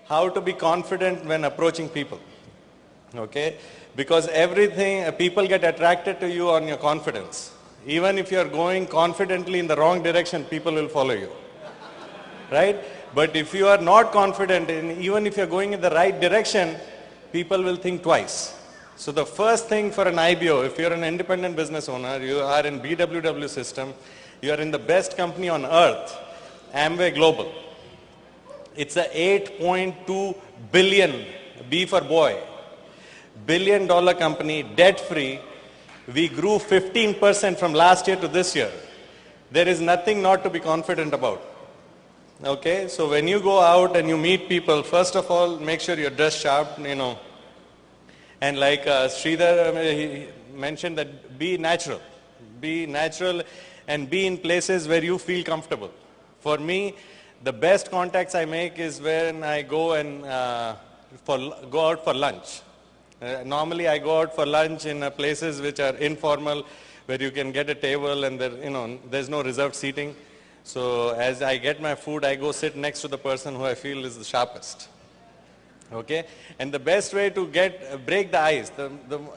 how to be confident when approaching people. Okay? Because everything, people get attracted to you on your confidence. Even if you are going confidently in the wrong direction, people will follow you. Right? But if you are not confident, and even if you are going in the right direction, people will think twice. So the first thing for an IBO, if you're an independent business owner, you are in BWW system, you are in the best company on earth, Amway Global. It's a 8.2 billion, B for boy, billion-dollar company, debt-free. We grew 15% from last year to this year. There is nothing not to be confident about. Okay, so when you go out and you meet people, first of all, make sure you're dressed sharp, And like Sridhar he mentioned that be natural and be in places where you feel comfortable. For me, the best contacts I make is when I go and go out for lunch. Normally I go out for lunch in places which are informal, where you can get a table and there, there's no reserved seating. So as I get my food, I go sit next to the person who I feel is the sharpest. Okay? And the best way to break the ice, the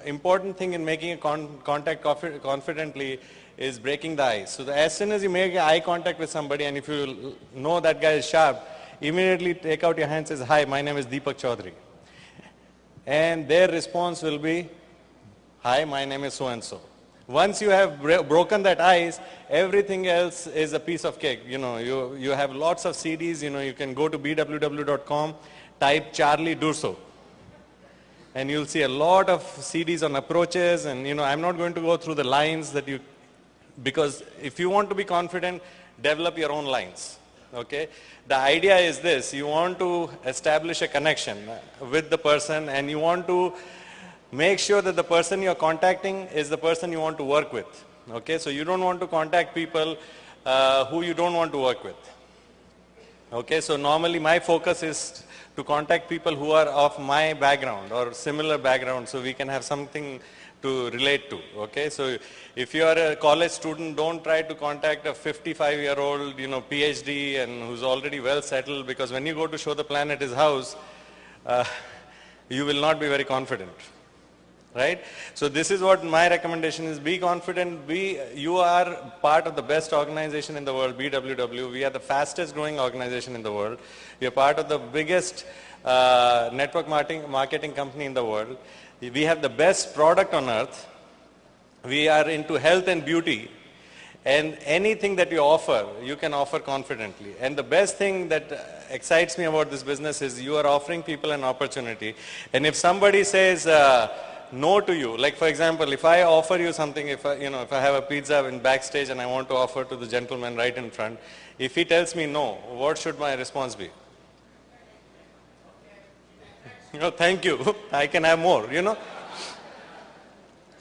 important thing in making a contact confidently is breaking the ice. So as soon as you make eye contact with somebody and if you know that guy is sharp, immediately take out your hand and say, hi, my name is Deepak Chaudhary. And their response will be, hi, my name is so-and-so. Once you have broken that ice, everything else is a piece of cake. You have lots of CDs, you can go to bww.com, type Charlie Durso. And you'll see a lot of CDs on approaches and, I'm not going to go through the lines because if you want to be confident, develop your own lines. Okay? The idea is this, you want to establish a connection with the person and you want to make sure that the person you're contacting is the person you want to work with. Okay, so you don't want to contact people who you don't want to work with. Okay, so normally my focus is to contact people who are of my background or similar background so we can have something to relate to. Okay, so if you are a college student, don't try to contact a 55-year-old, PhD and who's already well settled, because when you go to show the plan at his house, you will not be very confident. Right? So this is what my recommendation is, be confident, you are part of the best organization in the world, BWW. We are the fastest growing organization in the world. We are part of the biggest network marketing company in the world. We have the best product on earth. We are into health and beauty. And anything that you offer, you can offer confidently. And the best thing that excites me about this business is you are offering people an opportunity. And if somebody says, no to you, like for example, if I offer you something, if I have a pizza in backstage and I want to offer to the gentleman right in front, if he tells me no, what should my response be? Thank you, I can have more,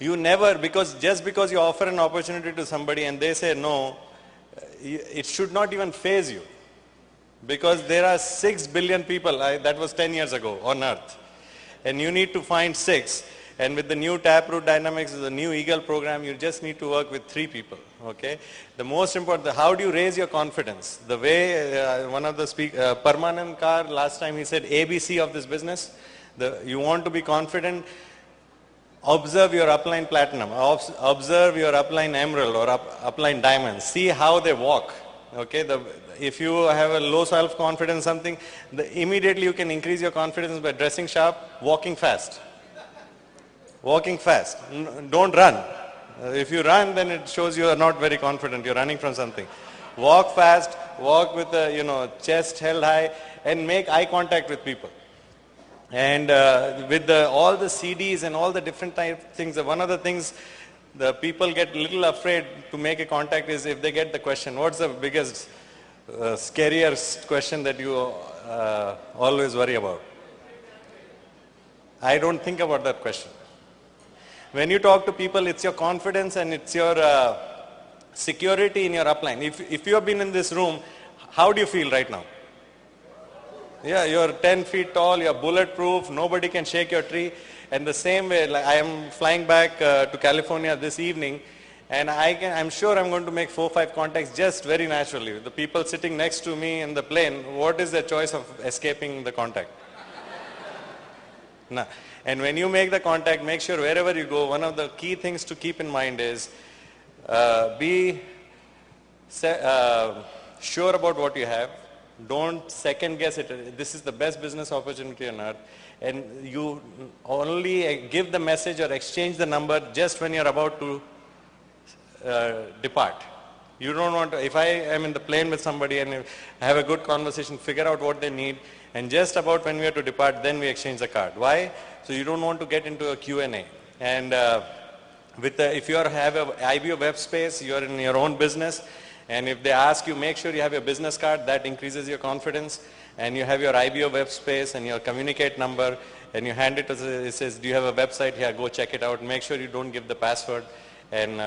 You never, just because you offer an opportunity to somebody and they say no, it should not even faze you. Because there are 6 billion people, that was 10 years ago on earth. And you need to find 6. And with the new Taproot Dynamics, the new Eagle program, you just need to work with 3 people, okay? The most important, how do you raise your confidence? The way one of the speakers, Parmanand Kar, last time he said ABC of this business, you want to be confident, observe your upline platinum, observe your upline emerald or upline diamond, see how they walk, okay? If you have a low self-confidence something, immediately you can increase your confidence by dressing sharp, walking fast. Walking fast. Don't run. If you run, then it shows you are not very confident. You're running from something. Walk fast. Walk with the chest held high, and make eye contact with people. And with all the CDs and all the different type of things, one of the things the people get a little afraid to make a contact is if they get the question, what's the biggest, scariest question that you always worry about? I don't think about that question. When you talk to people, it's your confidence and it's your security in your upline. If you have been in this room, how do you feel right now? Yeah, you're 10 feet tall, you're bulletproof, nobody can shake your tree. And the same way, like I am flying back to California this evening, and I'm sure I'm going to make 4 or 5 contacts just very naturally. The people sitting next to me in the plane, what is their choice of escaping the contact? Nah. And when you make the contact, make sure wherever you go, one of the key things to keep in mind is be sure about what you have. Don't second guess it. This is the best business opportunity on earth. And you only give the message or exchange the number just when you're about to depart. You don't want to, if I am in the plane with somebody and have a good conversation, figure out what they need, and just about when we are to depart, then we exchange the card. Why? So you don't want to get into a Q&A. And if you have an IBO web space, you're in your own business, and if they ask you, make sure you have your business card, that increases your confidence, and you have your IBO web space and your communicate number, and you hand it to it says, do you have a website? Yeah, go check it out. Make sure you don't give the password. And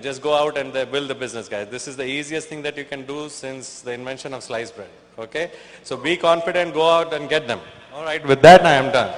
just go out and build the business, guys. This is the easiest thing that you can do since the invention of sliced bread. Okay? So be confident, go out and get them. All right, with that I am done.